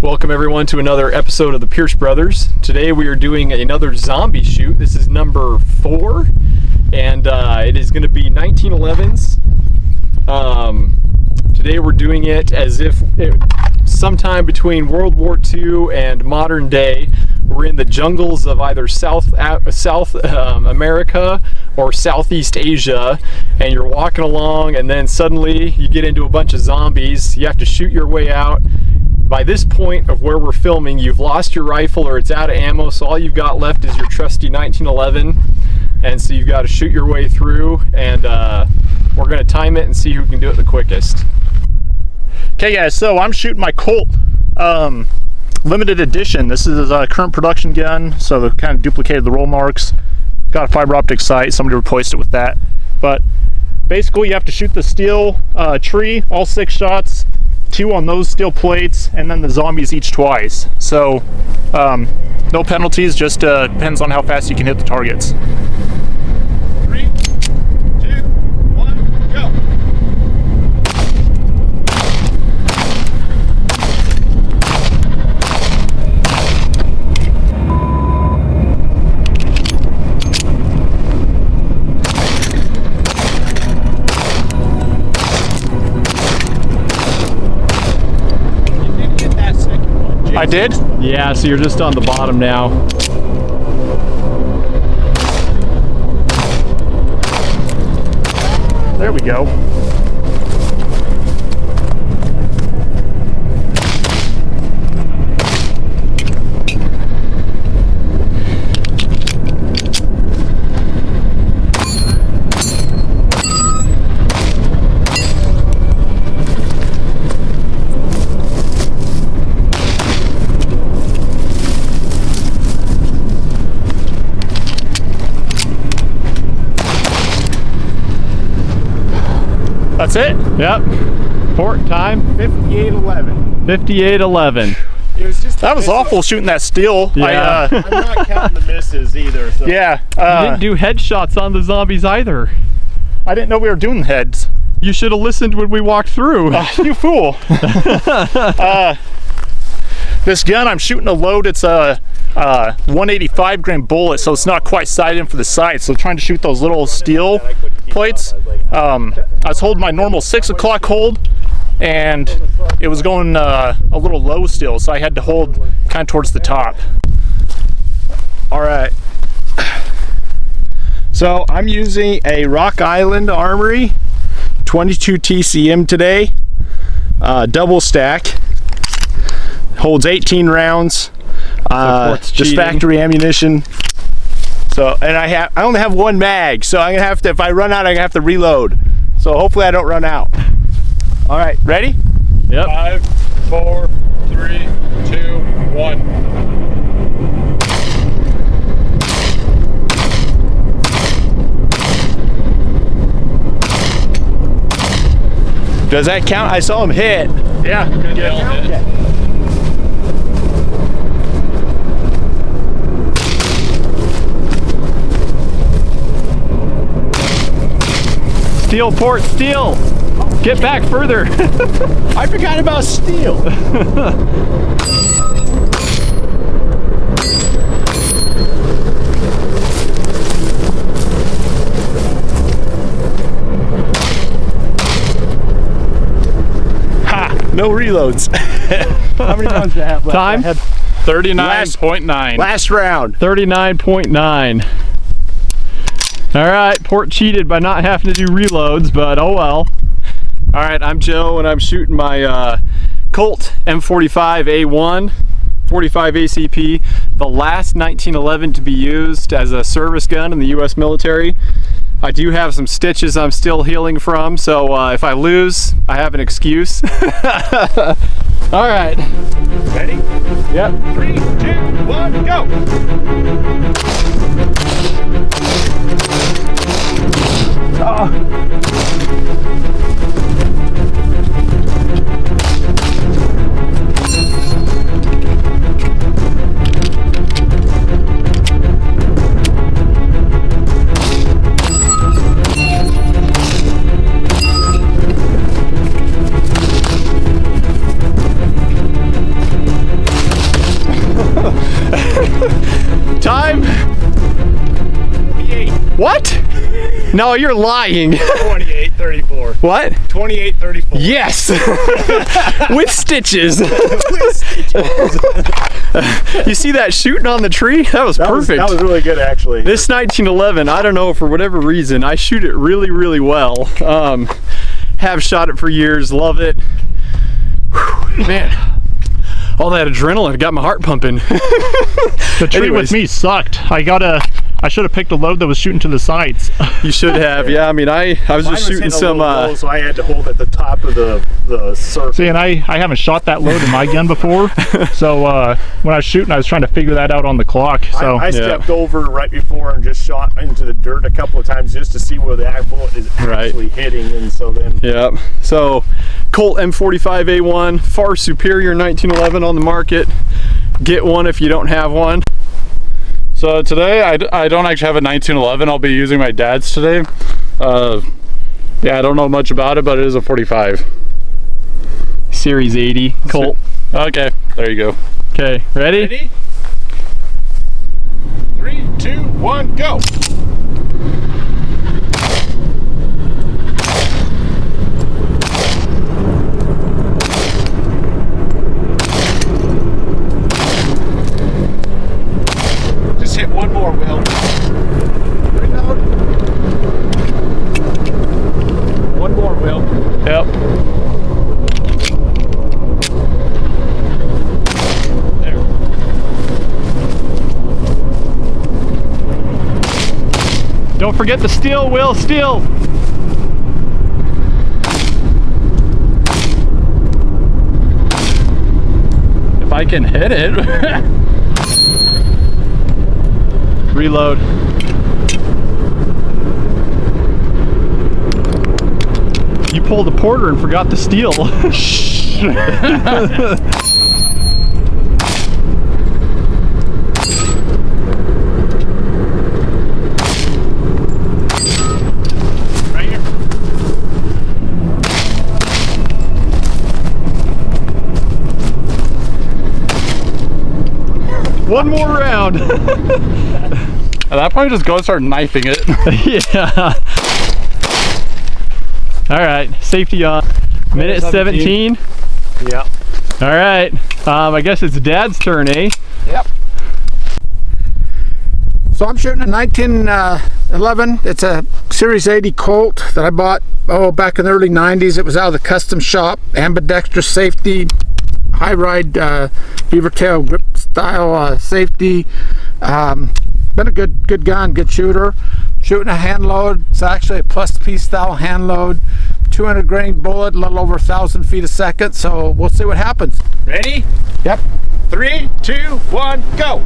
Welcome everyone to another episode of the Pierce Brothers. Today we are doing another zombie shoot. This is number 4, and it is going to be 1911s. Today we're doing it as if sometime between World War II and modern day. We're in the jungles of either South America or Southeast Asia, and you're walking along, and then suddenly you get into a bunch of zombies. You have to shoot your way out. By this point of where we're filming, you've lost your rifle or it's out of ammo, so all you've got left is your trusty 1911, and so you've got to shoot your way through, and we're going to time it and see who can do it the quickest. Okay guys, so I'm shooting my Colt limited edition. This is a current production gun, so they've kind of duplicated the roll marks. Got a fiber optic sight, somebody replaced it with that. But basically you have to shoot the steel tree, all 6 shots, 2 on those steel plates, and then the zombies each twice. So no penalties, just depends on how fast you can hit the targets. 3, 2, 1, go! I did? Yeah, so you're just on the bottom now. There we go. That's it? Yep. Port time? 58:11. 58:11. It was just that was awful shooting that steel. Yeah. I'm not counting the misses either. So. Yeah. You didn't do headshots on the zombies either. I didn't know we were doing heads. You should have listened when we walked through. You fool. This gun, I'm shooting a load. It's a 185 grain bullet, so it's not quite sighted in for the sight. So trying to shoot those little steel plates. I was holding my normal 6 o'clock hold, and it was going a little low still, so I had to hold kind of towards the top. All right. So I'm using a Rock Island Armory 22 TCM today, double stack. Holds 18 rounds. Just factory ammunition. So, and I only have 1 mag, so I'm gonna have to, if I run out, I'm gonna have to reload. So hopefully I don't run out. All right, ready? Yep. 5, 4, 3, 2, 1. Does that count? I saw him hit. Yeah, good deal. Okay. Steel, port, steel! Get back further! I forgot about steel. Ha! No reloads. How many rounds do I have left? Time? 39.9. Last round. 39.9. All right, port cheated by not having to do reloads, but oh well. All right, I'm Joe, and I'm shooting my Colt M45A1, 45 ACP, the last 1911 to be used as a service gun in the U.S. military. I do have some stitches I'm still healing from, so if I lose, I have an excuse. All right. Ready? Yep. 3, 2, 1, go! No, you're lying. 28-34. What? 28-34. Yes! With stitches. You see that shooting on the tree? That was perfect. That was really good, actually. This 1911, I don't know, for whatever reason, I shoot it really, really well. Have shot it for years, love it. Whew, man, all that adrenaline got my heart pumping. The tree with me sucked. I should have picked a load that was shooting to the sides. You should have, yeah. I mean, I was just shooting some. Low, so I had to hold at the top of the circle. See, and I haven't shot that load in my gun before, so when I was shooting, I was trying to figure that out on the clock. So I stepped over right before and just shot into the dirt a couple of times just to see where the bullet is actually hitting, and so then. Yep. So, Colt M45A1, far superior 1911 on the market. Get one if you don't have one. So today I don't actually have a 1911. I'll be using my dad's today. Yeah, I don't know much about it, but it is a 45. Series 80 Colt. Okay, there you go. Okay, ready? Ready? 3, 2, 1, go! Hit one more, Will. Reload. One more, Will. Yep. There. Don't forget the steel, Will, steel. If I can hit it. Reload. You pulled a Porter and forgot the steel. Right here. One more round. At that point, just go and start knifing it. Yeah. All right, safety on. Minute 17. Yeah. All right. I guess it's Dad's turn, eh? Yep. So I'm shooting a 1911. It's a Series 80 Colt that I bought back in the early 90s. It was out of the custom shop, ambidextrous safety, high ride beaver tail grip style safety. Been a good gun, good shooter. Shooting a hand load. It's actually a plus P style hand load. 200 grain bullet, a little over 1,000 feet a second. So we'll see what happens. Ready? Yep. 3, 2, 1, go!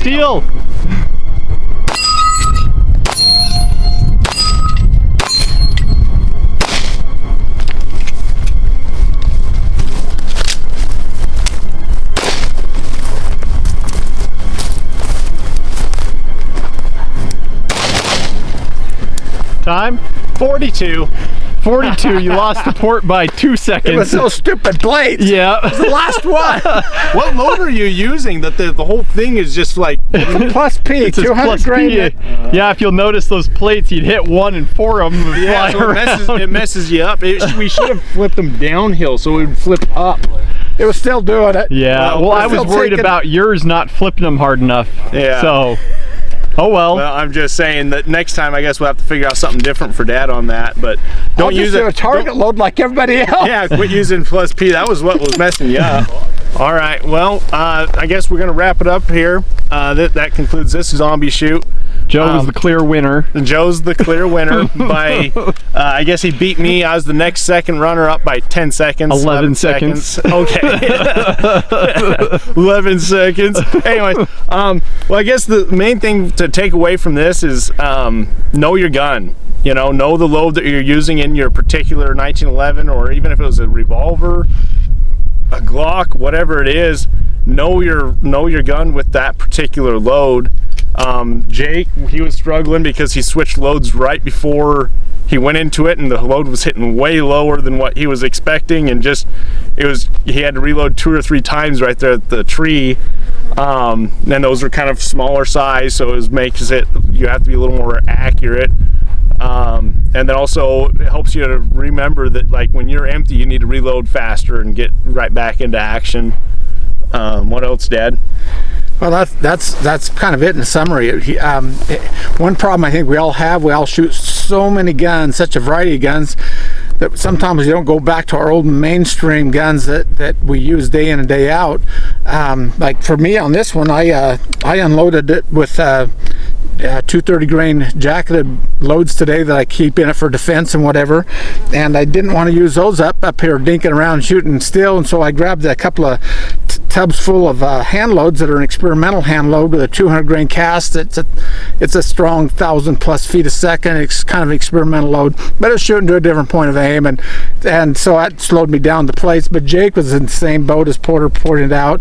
Steel. Time? 42. 42. You lost the port by 2 seconds. It was those stupid blades. Yeah. It was the last one. What load are you using that the whole thing is just like... Plus P, It says 200 plus grain. P. Yeah, if you'll notice those plates, you'd hit one and 4 of them would Yeah, fly so around. it messes you up. We should have flipped them downhill so it would flip up. It was still doing it. Yeah, well, I was still worried taking- about yours not flipping them hard enough. Yeah. So, oh well. Well, I'm just saying that next time I guess we'll have to figure out something different for Dad on that, but don't use it. A target load like everybody else. Yeah, quit using plus P. That was what was messing you up. All right, well, I guess we're gonna wrap it up here. That concludes this zombie shoot. Joe was the clear winner. Joe's the clear winner by, I guess he beat me. I was the next second runner up by 10 seconds. 11 seconds. Okay. 11 seconds. Anyways, well, I guess the main thing to take away from this is know your gun. You know the load that you're using in your particular 1911, or even if it was a revolver. a Glock, whatever it is, know your gun with that particular load. Jake, he was struggling because he switched loads right before he went into it, and the load was hitting way lower than what he was expecting, and he had to reload 2 or 3 times right there at the tree. And those are kind of smaller size, so you have to be a little more accurate. And then also it helps you to remember that, like, when you're empty, you need to reload faster and get right back into action. What else, Dad? Well, that's kind of it in summary. One problem I think we all shoot so many guns, such a variety of guns, that sometimes we don't go back to our old mainstream guns that we use day in and day out. Like for me on this one, I unloaded it with 230 grain jacketed loads today that I keep in it for defense and whatever, and I didn't want to use those up here dinking around shooting still, and so I grabbed a couple of tubs full of hand loads that are an experimental hand load with a 200 grain cast. It's a strong 1,000+ feet a second. It's kind of an experimental load, but it's shooting to a different point of aim, and so that slowed me down to place. But Jake was in the same boat as Porter pointed out,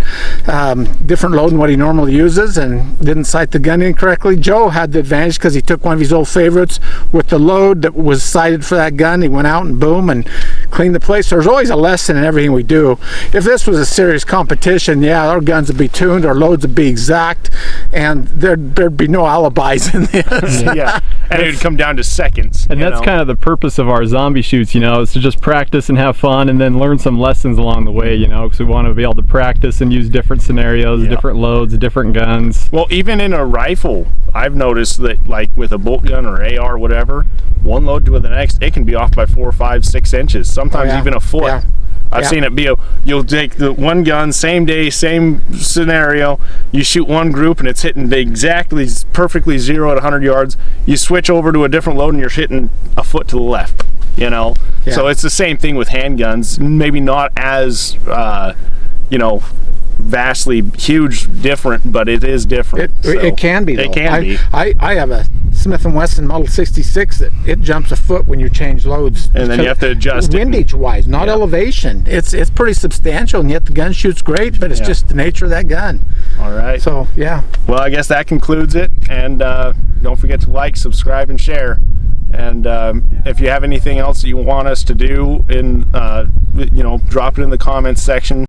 different load than what he normally uses, and didn't sight the gun incorrectly. Joe had the advantage because he took one of his old favorites with the load that was sighted for that gun. He went out and boom and cleaned the place. There's always a lesson in everything we do. If this was a serious competition, yeah, our guns would be tuned, our loads would be exact, and there'd be no alibis in this. Yeah, and it would come down to seconds. And that's kind of the purpose of our zombie shoots, is to just practice and have fun, and then learn some lessons along the way, because we want to be able to practice and use different scenarios, different loads, different guns. Well, even in a rifle, I've noticed that, like with a bolt gun or AR or whatever, one load to the next, it can be off by 4, 5, 6 inches, sometimes even a foot. Yeah. I've seen it be you'll take the one gun, same day, same scenario, you shoot one group and it's hitting exactly perfectly 0 at 100 yards. You switch over to a different load and you're hitting a foot to the left, So it's the same thing with handguns, maybe not as vastly huge different, but it is different. It can be, though. It can be. I have a Smith & Wesson Model 66 that it jumps a foot when you change loads, and then you have to adjust windage wise, not elevation. It's pretty substantial, and yet the gun shoots great, but it's just the nature of that gun. All right, so yeah, well, I guess that concludes it, and don't forget to like, subscribe, and share. And if you have anything else that you want us to do, drop it in the comments section.